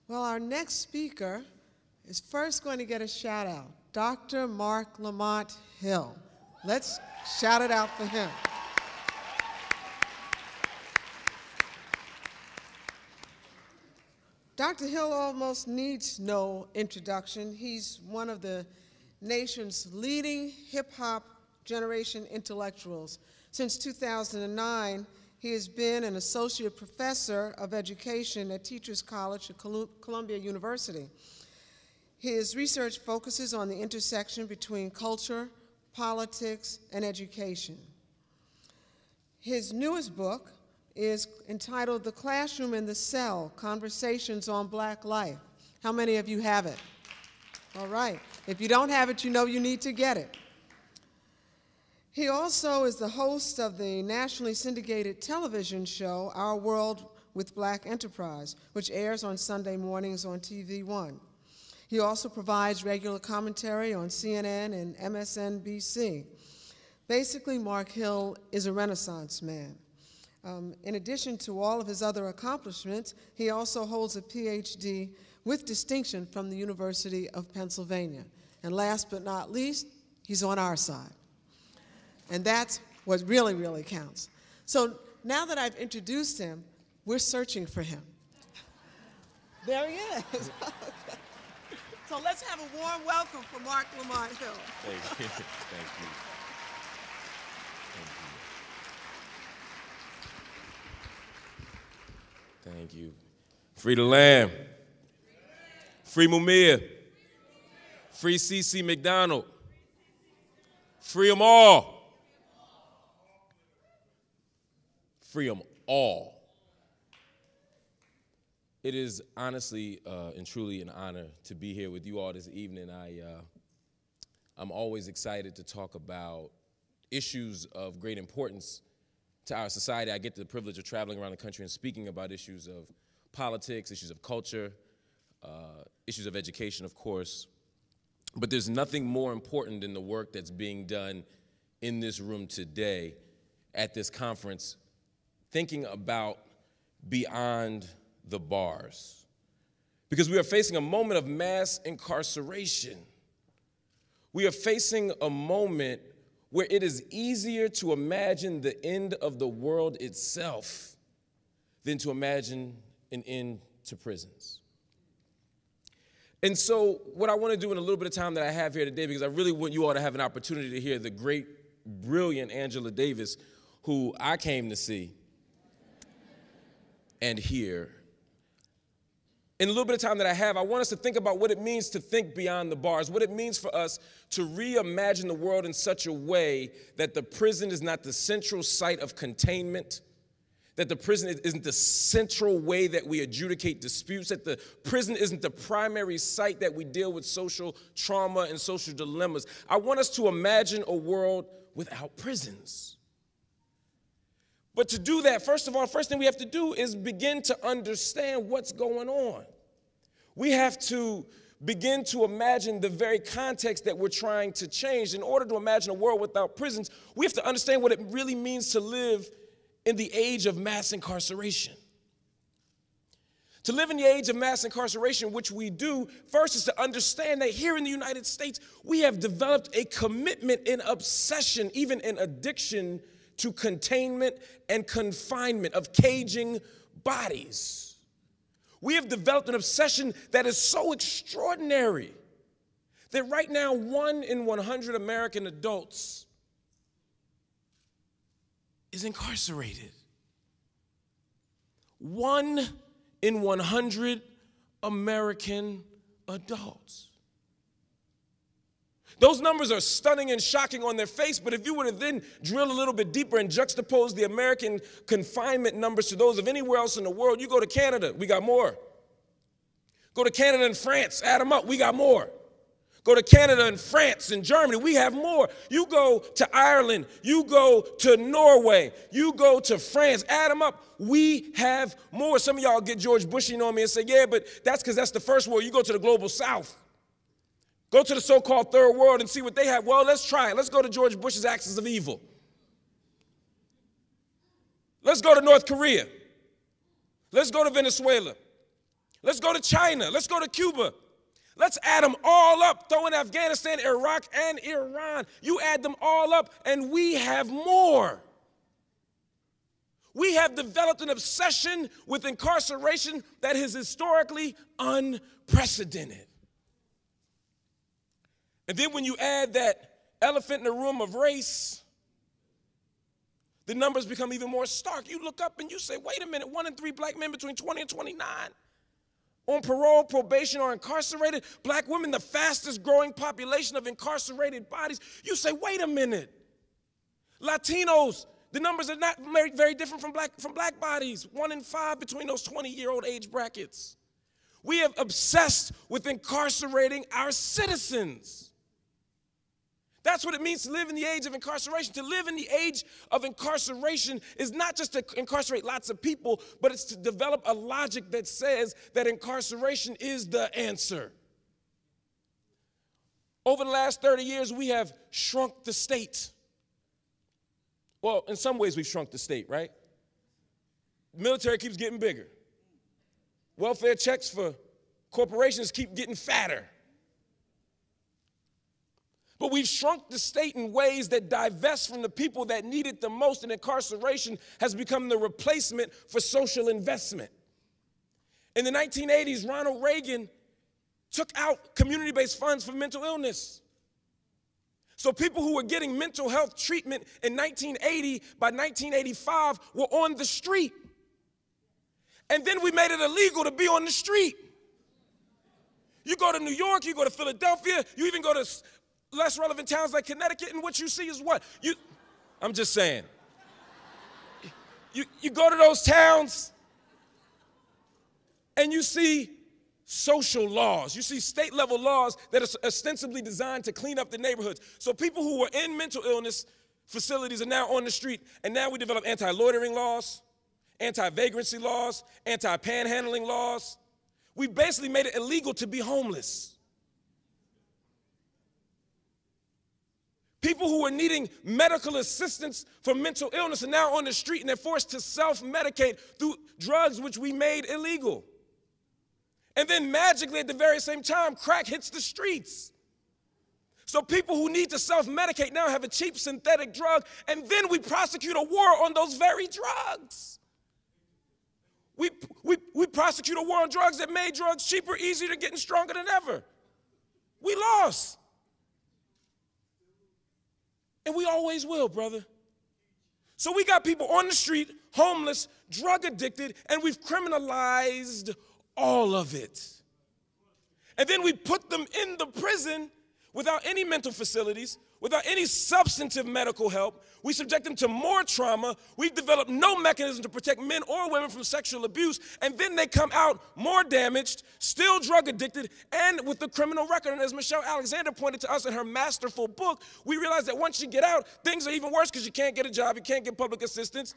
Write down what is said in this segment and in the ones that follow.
Well, our next speaker is first going to get a shout out, Dr. Mark Lamont Hill. Let's shout it out for him. Dr. Hill almost needs no introduction. He's one of the nation's leading hip-hop generation intellectuals. Since 2009, he has been an associate professor of education at Teachers College at Columbia University. His research focuses on the intersection between culture, politics, and education. His newest book is entitled The Classroom and the Cell, Conversations on Black Life. How many of you have it? All right. If you don't have it, you know you need to get it. He also is the host of the nationally syndicated television show, Our World with Black Enterprise, which airs on Sunday mornings on TV One. He also provides regular commentary on CNN and MSNBC. Basically, Mark Hill is a Renaissance man. In addition to all of his other accomplishments, he also holds a PhD with distinction from the University of Pennsylvania. And last but not least, he's on our side. And that's what really, really counts. So now that I've introduced him, we're searching for him. There he is. So let's have a warm welcome for Mark Lamont Hill. Thank you. Thank you. Thank you. Free the Lamb. Free Mumia. Free CC McDonald. Free them all. Free them all. It is honestly and truly an honor to be here with you all this evening. I'm always excited to talk about issues of great importance to our society. I get the privilege of traveling around the country and speaking about issues of politics, issues of culture, issues of education, of course. But there's nothing more important than the work that's being done in this room today at this conference, thinking about beyond the bars. Because we are facing a moment of mass incarceration. We are facing a moment where it is easier to imagine the end of the world itself than to imagine an end to prisons. And so what I want to do in a little bit of time that I have here today, because I really want you all to have an opportunity to hear the great, brilliant Angela Davis, who I came to see and hear. In a little bit of time that I have, I want us to think about what it means to think beyond the bars, what it means for us to reimagine the world in such a way that the prison is not the central site of containment, that the prison isn't the central way that we adjudicate disputes, that the prison isn't the primary site that we deal with social trauma and social dilemmas. I want us to imagine a world without prisons. But to do that, first of all, first thing we have to do is begin to understand what's going on. We have to begin to imagine the very context that we're trying to change. In order to imagine a world without prisons, we have to understand what it really means to live in the age of mass incarceration. To live in the age of mass incarceration, which we do, first is to understand that here in the United States, we have developed a commitment and obsession, even an addiction to containment and confinement, of caging bodies. We have developed an obsession that is so extraordinary that right now 1 in 100 American adults is incarcerated. 1 in 100 American adults. Those numbers are stunning and shocking on their face, but if you were to then drill a little bit deeper and juxtapose the American confinement numbers to those of anywhere else in the world, you go to Canada, we got more. Go to Canada and France, add them up, we got more. Go to Canada and France and Germany, we have more. You go to Ireland, you go to Norway, you go to France, add them up, we have more. Some of y'all get George Bushing on me and say, yeah, but that's because that's the first world. You go to the global south. Go to the so-called third world and see what they have. Well, let's try it. Let's go to George Bush's axis of evil. Let's go to North Korea. Let's go to Venezuela. Let's go to China. Let's go to Cuba. Let's add them all up, throw in Afghanistan, Iraq, and Iran. You add them all up, and we have more. We have developed an obsession with incarceration that is historically unprecedented. And then when you add that elephant in the room of race, the numbers become even more stark. You look up and you say, wait a minute, 1 in 3 black men between 20 and 29 on parole, probation, or incarcerated. Black women, the fastest growing population of incarcerated bodies. You say, wait a minute. Latinos, the numbers are not very, very different from black bodies. 1 in 5 between those 20-year-old age brackets. We have obsessed with incarcerating our citizens. That's what it means to live in the age of incarceration. To live in the age of incarceration is not just to incarcerate lots of people, but it's to develop a logic that says that incarceration is the answer. Over the last 30 years, we have shrunk the state. Well, in some ways, we've shrunk the state, right? The military keeps getting bigger. Welfare checks for corporations keep getting fatter. But we've shrunk the state in ways that divest from the people that need it the most, and incarceration has become the replacement for social investment. In the 1980s, Ronald Reagan took out community-based funds for mental illness. So people who were getting mental health treatment in 1980, by 1985, were on the street. And then we made it illegal to be on the street. You go to New York, you go to Philadelphia, you even go to less relevant towns like Connecticut, and what you see is what? I'm just saying. You go to those towns, and you see social laws. You see state-level laws that are ostensibly designed to clean up the neighborhoods. So people who were in mental illness facilities are now on the street, and now we develop anti-loitering laws, anti-vagrancy laws, anti-panhandling laws. We basically made it illegal to be homeless. People who are needing medical assistance for mental illness are now on the street, and they're forced to self-medicate through drugs which we made illegal. And then magically at the very same time, crack hits the streets. So people who need to self-medicate now have a cheap synthetic drug, and then we prosecute a war on those very drugs. We prosecute a war on drugs that made drugs cheaper, easier, getting stronger than ever. We lost. And we always will, brother. So we got people on the street, homeless, drug addicted, and we've criminalized all of it. And then we put them in the prison without any mental facilities, without any substantive medical help. We subject them to more trauma. We've developed no mechanism to protect men or women from sexual abuse, and then they come out more damaged, still drug addicted, and with the criminal record. And as Michelle Alexander pointed to us in her masterful book, we realize that once you get out, things are even worse because you can't get a job, you can't get public assistance,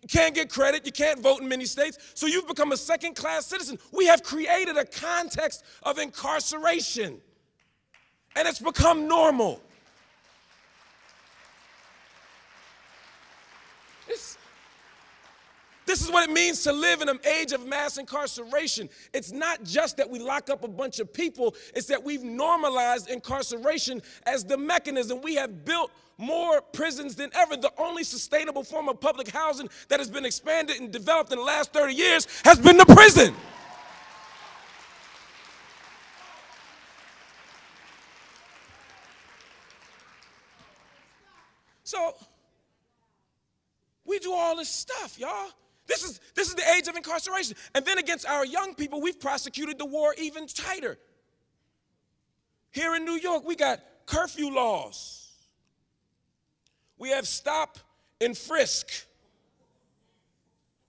you can't get credit, you can't vote in many states, so you've become a second-class citizen. We have created a context of incarceration, and it's become normal. This is what it means to live in an age of mass incarceration. It's not just that we lock up a bunch of people, it's that we've normalized incarceration as the mechanism. We have built more prisons than ever. The only sustainable form of public housing that has been expanded and developed in the last 30 years has been the prison. So we do all this stuff, y'all. This is the age of incarceration. And then against our young people, we've prosecuted the war even tighter. Here in New York, we got curfew laws. We have stop and frisk.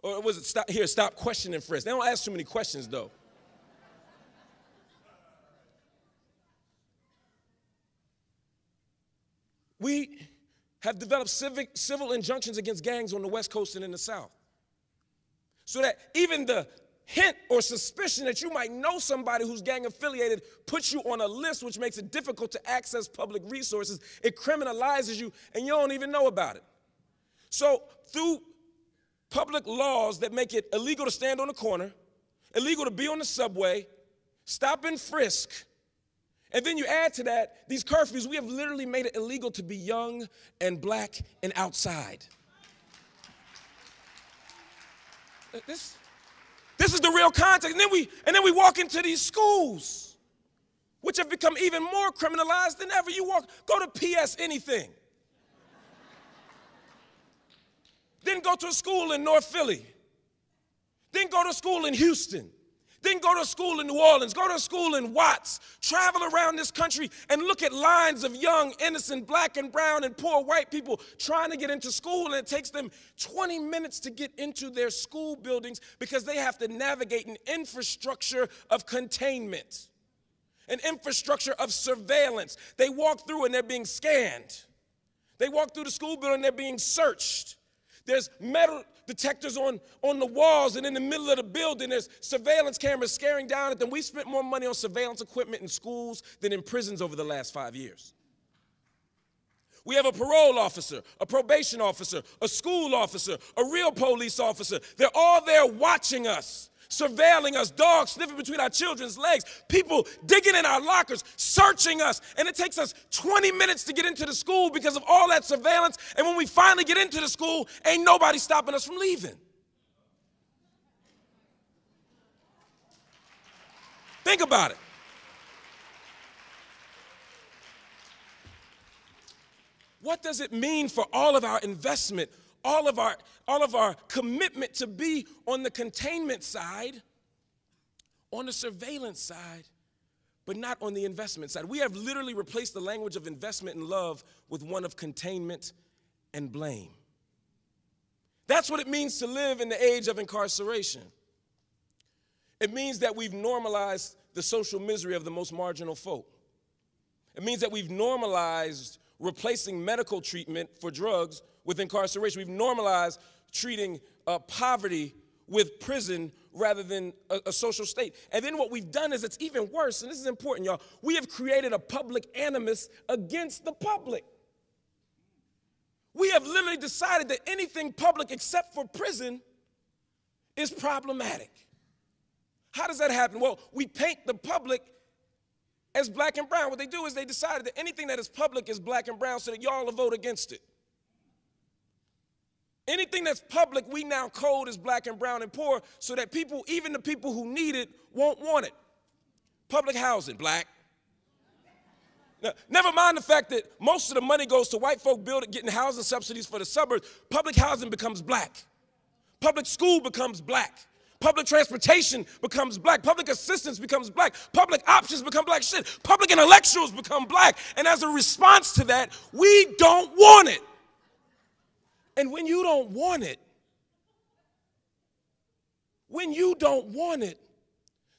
Or was it stop, question, and frisk? They don't ask too many questions, though. We have developed civil injunctions against gangs on the West Coast and in the South. So that even the hint or suspicion that you might know somebody who's gang affiliated puts you on a list, which makes it difficult to access public resources. It criminalizes you, and you don't even know about it. So through public laws that make it illegal to stand on a corner, illegal to be on the subway, stop and frisk. And then you add to that these curfews. We have literally made it illegal to be young and black and outside. This is the real context. And then we walk into these schools, which have become even more criminalized than ever. Go to PS anything. Then go to a school in North Philly. Then go to school in Houston. Then go to school in New Orleans. Go to school in Watts. Travel around this country and look at lines of young, innocent, black and brown and poor white people trying to get into school, and it takes them 20 minutes to get into their school buildings because they have to navigate an infrastructure of containment, an infrastructure of surveillance. They walk through and they're being scanned. They walk through the school building and they're being searched. There's metal detectors on the walls, and in the middle of the building, there's surveillance cameras staring down at them. We spent more money on surveillance equipment in schools than in prisons over the last 5 years. We have a parole officer, a probation officer, a school officer, a real police officer. They're all there watching us, surveilling us, dogs sniffing between our children's legs, people digging in our lockers, searching us, and it takes us 20 minutes to get into the school because of all that surveillance, and when we finally get into the school, ain't nobody stopping us from leaving. Think about it. What does it mean for all of our investment, all of our commitment to be on the containment side, on the surveillance side, but not on the investment side? We have literally replaced the language of investment and love with one of containment and blame. That's what it means to live in the age of incarceration. It means that we've normalized the social misery of the most marginal folk. It means that we've normalized replacing medical treatment for drugs with incarceration. We've normalized treating poverty with prison rather than a social state. And then what we've done is it's even worse, and this is important, y'all. We have created a public animus against the public. We have literally decided that anything public except for prison is problematic. How does that happen? Well, we paint the public as black and brown. What they do is they decided that anything that is public is black and brown so that y'all will vote against it. Anything that's public, we now code as black and brown and poor so that people, even the people who need it, won't want it. Public housing, black. Now, never mind the fact that most of the money goes to white folk getting housing subsidies for the suburbs. Public housing becomes black. Public school becomes black. Public transportation becomes black. Public assistance becomes black. Public options become black. Shit, public intellectuals become black. And as a response to that, we don't want it. And when you don't want it,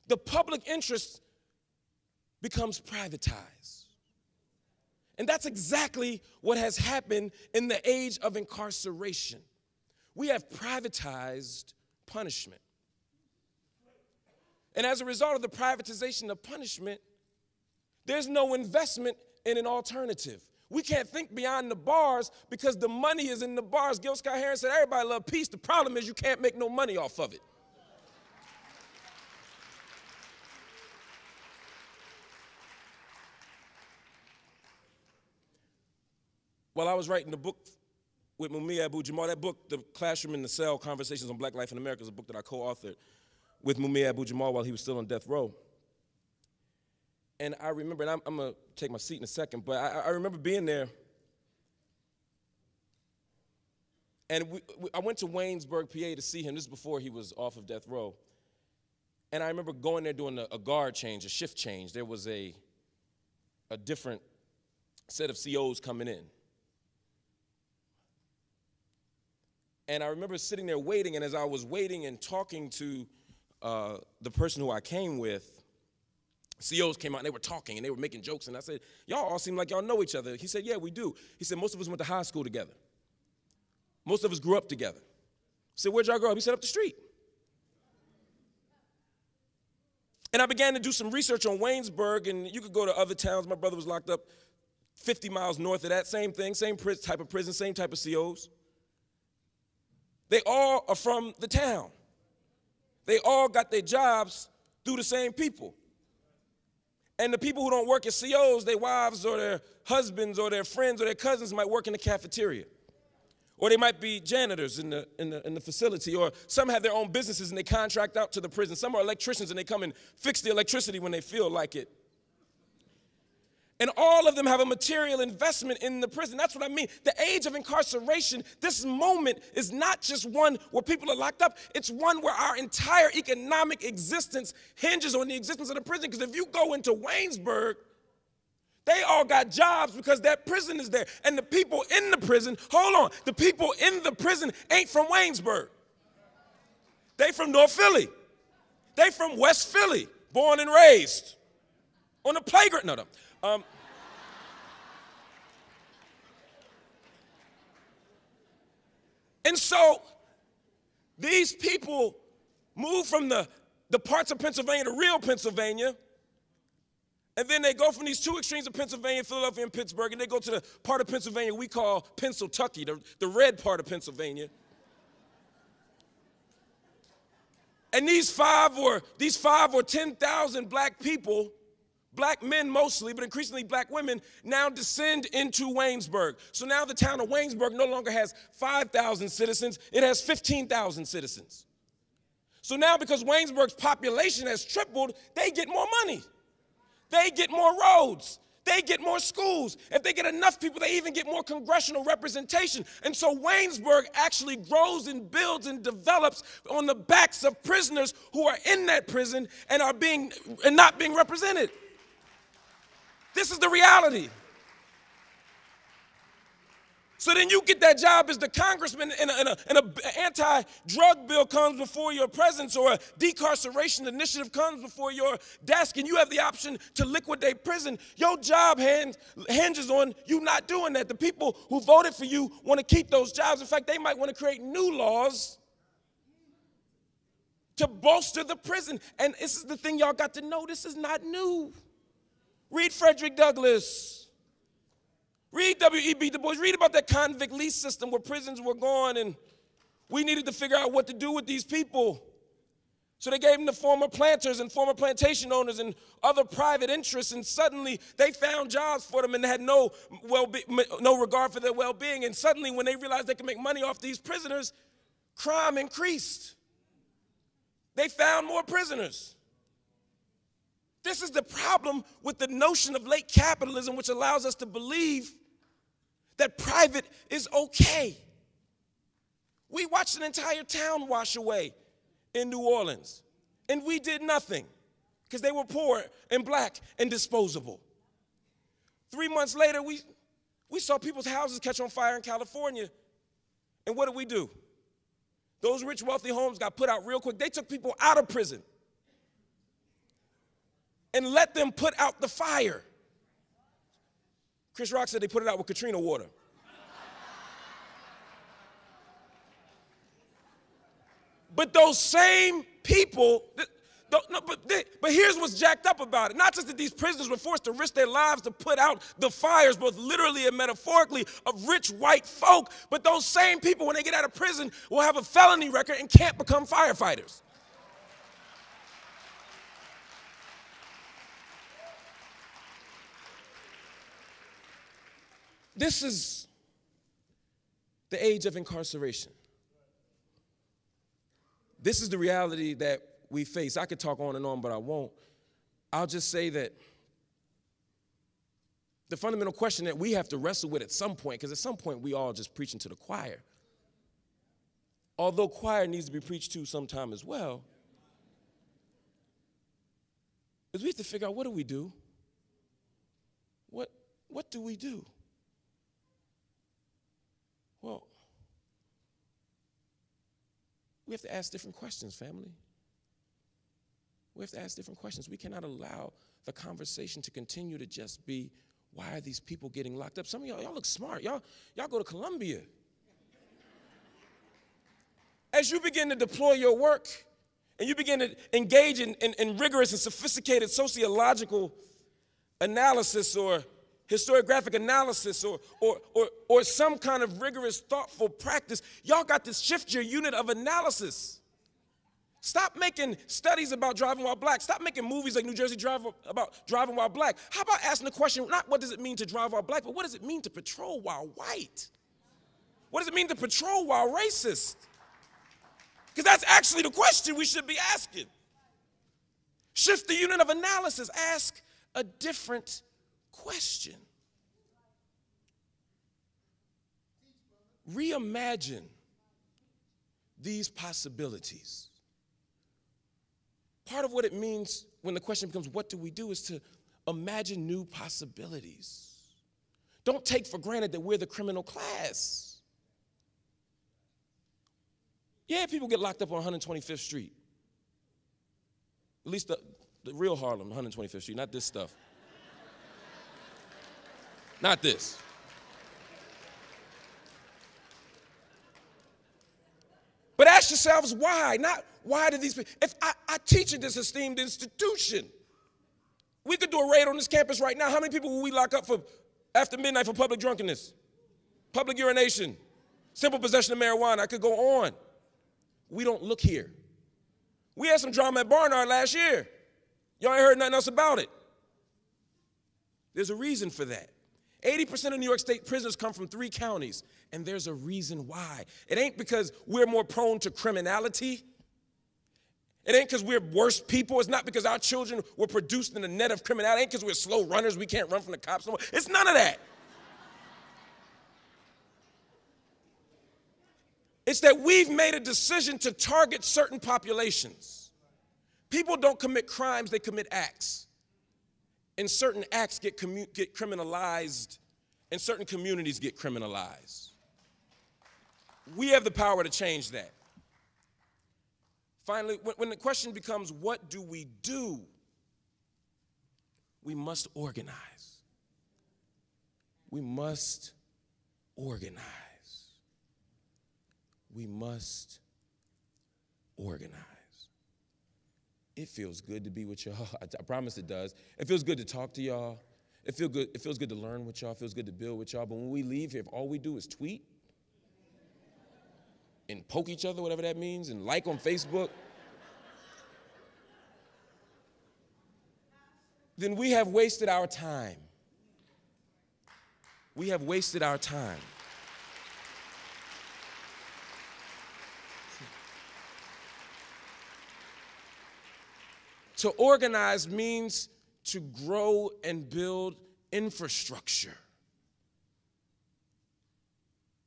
the public interest becomes privatized. And that's exactly what has happened in the age of incarceration. We have privatized punishment. And as a result of the privatization of punishment, there's no investment in an alternative. We can't think beyond the bars because the money is in the bars. Gil Scott-Heron said everybody loves peace. The problem is you can't make no money off of it. While I was writing the book with Mumia Abu-Jamal, that book, The Classroom in the Cell, Conversations on Black Life in America, is a book that I co-authored with Mumia Abu-Jamal while he was still on death row. And I remember, and I'm going to take my seat in a second, but I remember being there. And I went to Waynesburg, PA to see him. This is before he was off of death row. And I remember going there doing a guard change, a shift change. There was a different set of COs coming in. And I remember sitting there waiting, and as I was waiting and talking to the person who I came with, COs came out and they were talking and they were making jokes, and I said, y'all all seem like y'all know each other. He said, yeah, we do. He said, most of us went to high school together. Most of us grew up together. I said, where'd y'all grow up? He said, up the street. And I began to do some research on Waynesburg, and you could go to other towns. My brother was locked up 50 miles north of that. Same thing, same type of prison, same type of COs. They all are from the town. they all got their jobs through the same people. And the people who don't work as COs, their wives or their husbands or their friends or their cousins might work in the cafeteria. Or they might be janitors in the facility. Or some have their own businesses and they contract out to the prison. Some are electricians and they come and fix the electricity when they feel like it. And all of them have a material investment in the prison. That's what I mean. The age of incarceration, this moment is not just one where people are locked up. It's one where our entire economic existence hinges on the existence of the prison. Because if you go into Waynesburg, they all got jobs because that prison is there. And the people in the prison, hold on, the people in the prison ain't from Waynesburg. They from North Philly. They from West Philly, born and raised on the playground. No. And so these people move from the parts of Pennsylvania to real Pennsylvania, and then they go from these two extremes of Pennsylvania, Philadelphia, and Pittsburgh, and they go to the part of Pennsylvania we call Pennsyltucky, the red part of Pennsylvania. And these 5 or 10,000 black people, black men mostly, but increasingly black women, now descend into Waynesburg. So now the town of Waynesburg no longer has 5,000 citizens, it has 15,000 citizens. So now because Waynesburg's population has tripled, they get more money. They get more roads. They get more schools. If they get enough people, they even get more congressional representation. And so Waynesburg actually grows and builds and develops on the backs of prisoners who are in that prison and are not being represented. This is the reality. So then you get that job as the congressman and an anti-drug bill comes before your presence, or a decarceration initiative comes before your desk, and you have the option to liquidate prison. Your job hinges on you not doing that. The people who voted for you want to keep those jobs. In fact, they might want to create new laws to bolster the prison. And this is the thing y'all got to know. This is not new. Read Frederick Douglass. Read W.E.B. Du Bois. Read about that convict lease system where prisons were gone and we needed to figure out what to do with these people. So they gave them to former planters and former plantation owners and other private interests, and suddenly they found jobs for them and had no regard for their well-being. And suddenly when they realized they could make money off these prisoners, crime increased. They found more prisoners. This is the problem with the notion of late capitalism, which allows us to believe that private is okay. We watched an entire town wash away in New Orleans, and we did nothing because they were poor and black and disposable. 3 months later, we saw people's houses catch on fire in California, and what did we do? Those rich, wealthy homes got put out real quick. They took people out of prison and let them put out the fire. Chris Rock said they put it out with Katrina water. But those same people, but here's what's jacked up about it. Not just that these prisoners were forced to risk their lives to put out the fires, both literally and metaphorically, of rich white folk, but those same people, when they get out of prison, will have a felony record and can't become firefighters. This is the age of incarceration. This is the reality that we face. I could talk on and on, but I won't. I'll just say that the fundamental question that we have to wrestle with at some point, because at some point we all just preaching to the choir, although choir needs to be preached to sometime as well, is we have to figure out, what do we do? What do we do? Well, we have to ask different questions, family. We have to ask different questions. We cannot allow the conversation to continue to just be, why are these people getting locked up? Some of y'all look smart. Y'all go to Columbia. As you begin to deploy your work and you begin to engage in rigorous and sophisticated sociological analysis or historiographic analysis or some kind of rigorous, thoughtful practice, y'all got to shift your unit of analysis. Stop making studies about driving while black. Stop making movies like New Jersey Drive about driving while black. How about asking the question, not what does it mean to drive while black, but what does it mean to patrol while white? What does it mean to patrol while racist? Because that's actually the question we should be asking. Shift the unit of analysis. Ask a different question. Reimagine these possibilities. Part of what it means when the question becomes, what do we do, is to imagine new possibilities. Don't take for granted that we're the criminal class. Yeah, people get locked up on 125th Street. At least the real Harlem, 125th Street, not this stuff. Not this. But ask yourselves why, not why do these people, if I teach at this esteemed institution, we could do a raid on this campus right now. How many people will we lock up for after midnight for public drunkenness, public urination, simple possession of marijuana? I could go on. We don't look here. We had some drama at Barnard last year. Y'all ain't heard nothing else about it. There's a reason for that. 80% of New York State prisoners come from 3 counties, and there's a reason why. It ain't because we're more prone to criminality. It ain't because we're worse people. It's not because our children were produced in a net of criminality. It ain't because we're slow runners. We can't run from the cops no more. It's none of that. It's that we've made a decision to target certain populations. People don't commit crimes, they commit acts. And certain acts get criminalized, and certain communities get criminalized. We have the power to change that. Finally, when the question becomes, what do? We must organize. We must organize. We must organize. It feels good to be with y'all. I promise it does. It feels good to talk to y'all. It feels good to learn with y'all. It feels good to build with y'all. But when we leave here, if all we do is tweet and poke each other, whatever that means, and like on Facebook, then we have wasted our time. We have wasted our time. To organize means to grow and build infrastructure.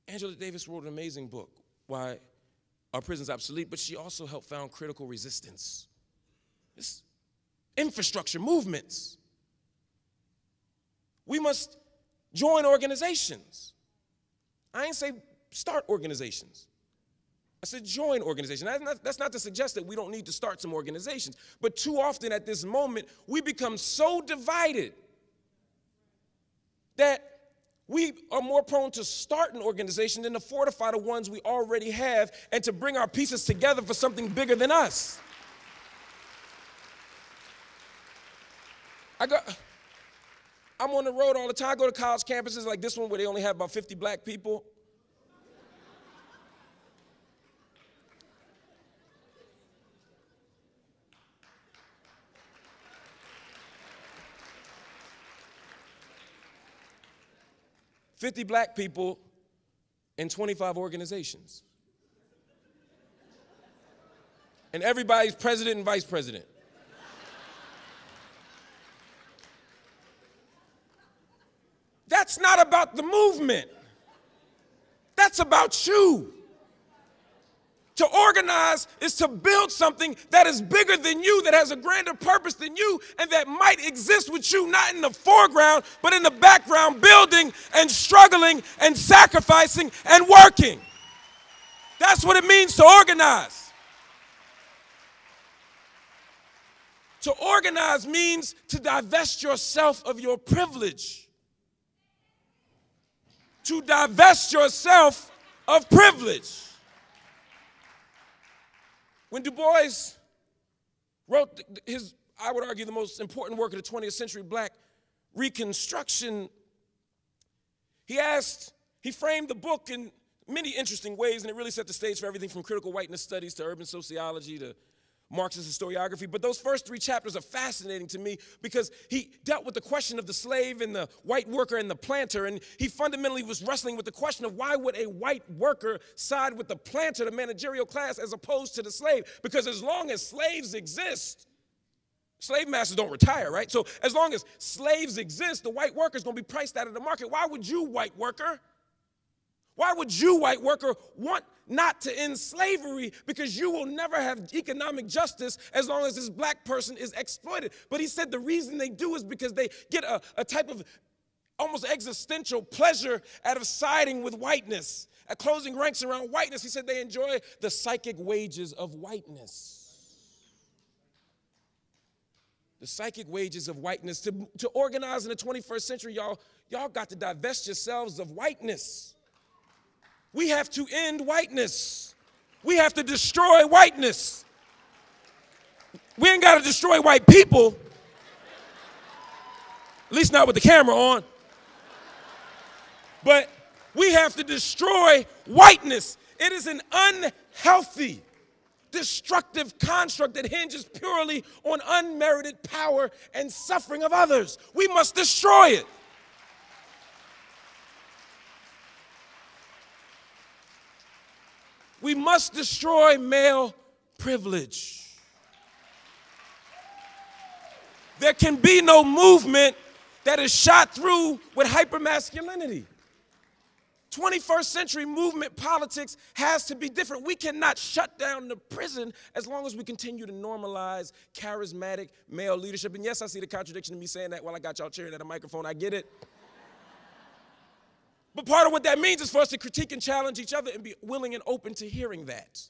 Angela Davis wrote an amazing book, Why Are Prisons Obsolete, but she also helped found critical resistance. It's infrastructure movements. We must join organizations. I ain't say start organizations. I said join organizations. That's not to suggest that we don't need to start some organizations. But too often at this moment, we become so divided that we are more prone to start an organization than to fortify the ones we already have and to bring our pieces together for something bigger than us. I'm on the road all the time. I go to college campuses like this one where they only have about 50 black people. $50 black people in 25 organizations. And everybody's president and vice president. That's not about the movement. That's about you. To organize is to build something that is bigger than you, that has a grander purpose than you, and that might exist with you, not in the foreground, but in the background, building and struggling and sacrificing and working. That's what it means to organize. To organize means to divest yourself of your privilege. To divest yourself of privilege. When Du Bois wrote his, I would argue, the most important work of the 20th century, Black Reconstruction, he framed the book in many interesting ways, and it really set the stage for everything from critical whiteness studies to urban sociology to Marx's historiography, but those first 3 chapters are fascinating to me because he dealt with the question of the slave and the white worker and the planter, and he fundamentally was wrestling with the question of why would a white worker side with the planter, the managerial class, as opposed to the slave? Because as long as slaves exist, slave masters don't retire, right? So as long as slaves exist, the white worker is going to be priced out of the market. Why would you, white worker? Why would you, white worker, want not to end slavery? Because you will never have economic justice as long as this black person is exploited. But he said the reason they do is because they get a type of almost existential pleasure out of siding with whiteness, at closing ranks around whiteness. He said they enjoy the psychic wages of whiteness. The psychic wages of whiteness. To organize in the 21st century, y'all got to divest yourselves of whiteness. We have to end whiteness. We have to destroy whiteness. We ain't got to destroy white people. At least not with the camera on. But we have to destroy whiteness. It is an unhealthy, destructive construct that hinges purely on unmerited power and suffering of others. We must destroy it. We must destroy male privilege. There can be no movement that is shot through with hypermasculinity. 21st century movement politics has to be different. We cannot shut down the prison as long as we continue to normalize charismatic male leadership. And yes, I see the contradiction in me saying that while I got y'all cheering at a microphone. I get it. But part of what that means is for us to critique and challenge each other and be willing and open to hearing that.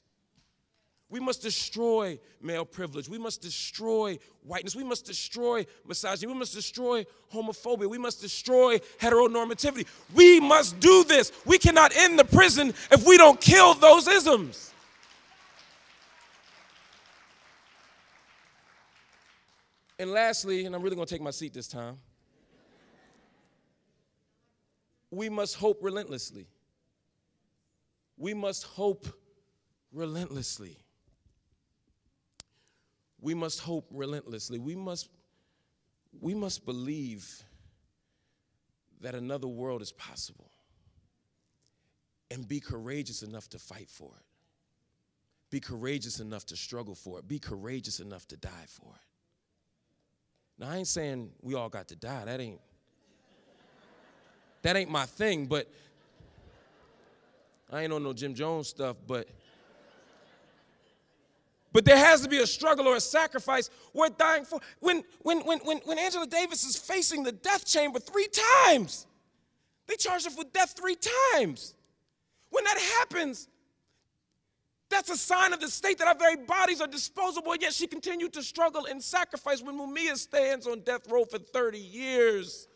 We must destroy male privilege. We must destroy whiteness. We must destroy misogyny. We must destroy homophobia. We must destroy heteronormativity. We must do this. We cannot end the prison if we don't kill those isms. And lastly, and I'm really going to take my seat this time, we must hope relentlessly. We must hope relentlessly. We must hope relentlessly. We must believe that another world is possible and be courageous enough to fight for it. Be courageous enough to struggle for it. Be courageous enough to die for it. Now, I ain't saying we all got to die. That ain't my thing, but I ain't on no Jim Jones stuff, but there has to be a struggle or a sacrifice worth dying for. When Angela Davis is facing the death chamber 3 times, they charged her with death 3 times. When that happens, that's a sign of the state that our very bodies are disposable, yet she continued to struggle and sacrifice. When Mumia stands on death row for 30 years,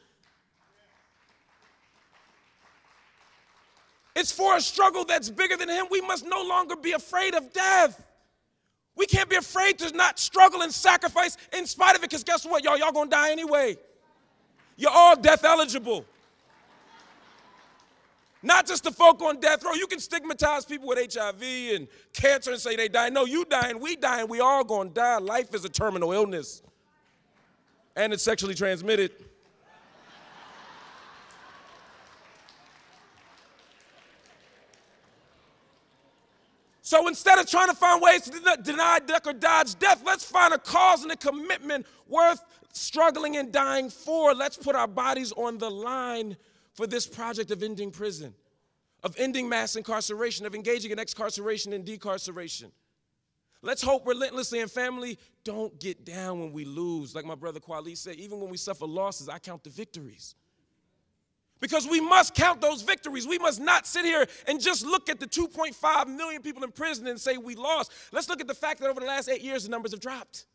it's for a struggle that's bigger than him. We must no longer be afraid of death. We can't be afraid to not struggle and sacrifice in spite of it, because guess what, y'all gonna die anyway. You're all death eligible. Not just the folk on death row. You can stigmatize people with HIV and cancer and say they die. No, you dying, we all gonna die. Life is a terminal illness. And it's sexually transmitted. So instead of trying to find ways to deny, duck, or dodge death, let's find a cause and a commitment worth struggling and dying for. Let's put our bodies on the line for this project of ending prison, of ending mass incarceration, of engaging in excarceration and decarceration. Let's hope relentlessly, and family, don't get down when we lose. Like my brother Kweli said, even when we suffer losses, I count the victories. Because we must count those victories. We must not sit here and just look at the 2.5 million people in prison and say we lost. Let's look at the fact that over the last 8 years, the numbers have dropped.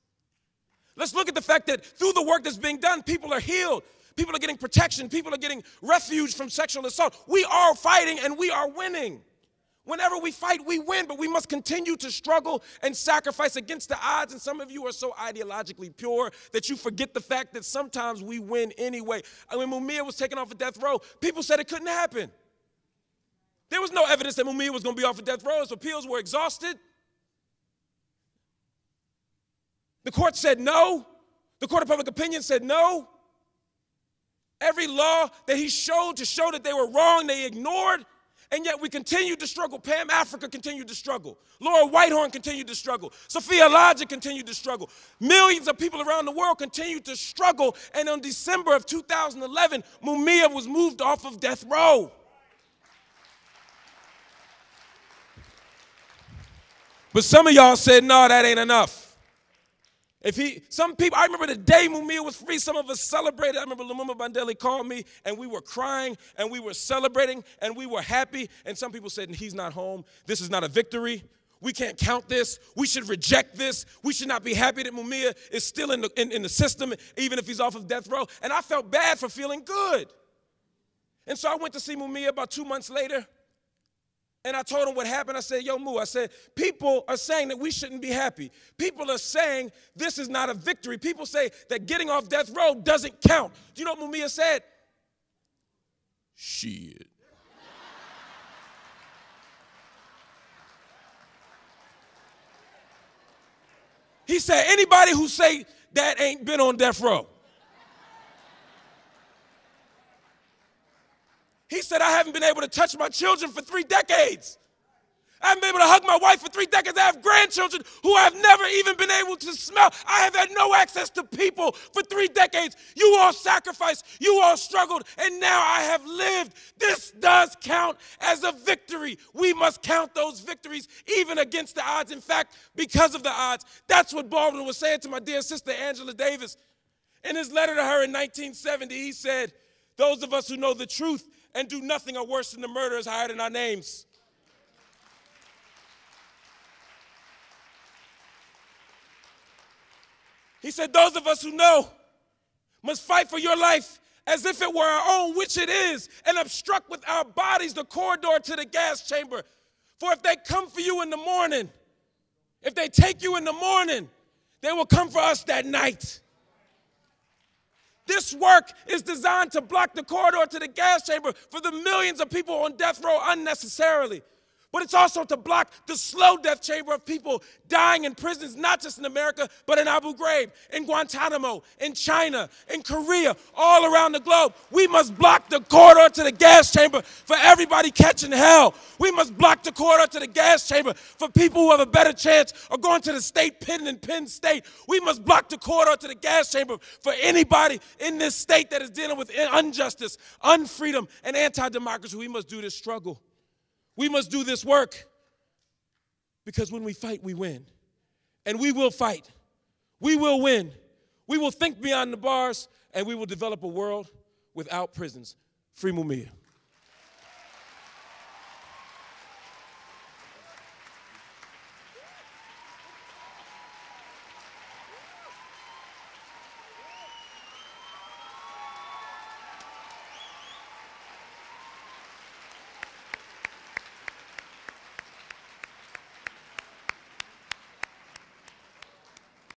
Let's look at the fact that through the work that's being done, people are healed. People are getting protection. People are getting refuge from sexual assault. We are fighting and we are winning. Whenever we fight, we win, but we must continue to struggle and sacrifice against the odds. And some of you are so ideologically pure that you forget the fact that sometimes we win anyway. When Mumia was taken off of death row, people said it couldn't happen. There was no evidence that Mumia was going to be off of death row. His appeals were exhausted. The court said no. The court of public opinion said no. Every law that he showed to show that they were wrong, they ignored. And yet we continued to struggle. Pam Africa continued to struggle. Laura Whitehorn continued to struggle. Sophia Elijah continued to struggle. Millions of people around the world continued to struggle. And in December of 2011, Mumia was moved off of death row. But some of y'all said, no, that ain't enough. Some people, I remember the day Mumia was free, some of us celebrated. I remember Lumumba Bandeli called me, and we were crying, and we were celebrating, and we were happy. And some people said, he's not home. This is not a victory. We can't count this. We should reject this. We should not be happy that Mumia is still in the system, even if he's off of death row. And I felt bad for feeling good. And so I went to see Mumia about 2 months later. And I told him what happened. I said, yo, Mu, I said, people are saying that we shouldn't be happy. People are saying this is not a victory. People say that getting off death row doesn't count. Do you know what Mumia said? Shit. He said, anybody who say that ain't been on death row. He said, I haven't been able to touch my children for 3 decades. I haven't been able to hug my wife for 3 decades. I have grandchildren who I've never even been able to smell. I have had no access to people for 3 decades. You all sacrificed. You all struggled. And now I have lived. This does count as a victory. We must count those victories even against the odds. In fact, because of the odds. That's what Baldwin was saying to my dear sister Angela Davis. In his letter to her in 1970, he said, those of us who know the truth and do nothing are worse than the murderers hired in our names. He said, those of us who know must fight for your life as if it were our own, which it is, and obstruct with our bodies the corridor to the gas chamber. For if they come for you in the morning, if they take you in the morning, they will come for us that night. This work is designed to block the corridor to the gas chamber for the millions of people on death row unnecessarily. But it's also to block the slow death chamber of people dying in prisons, not just in America, but in Abu Ghraib, in Guantanamo, in China, in Korea, all around the globe. We must block the corridor to the gas chamber for everybody catching hell. We must block the corridor to the gas chamber for people who have a better chance of going to the state pen in Penn State. We must block the corridor to the gas chamber for anybody in this state that is dealing with injustice, unfreedom, and anti-democracy. We must do this struggle. We must do this work because when we fight, we win. And we will fight. We will win. We will think beyond the bars, and we will develop a world without prisons. Free Mumia.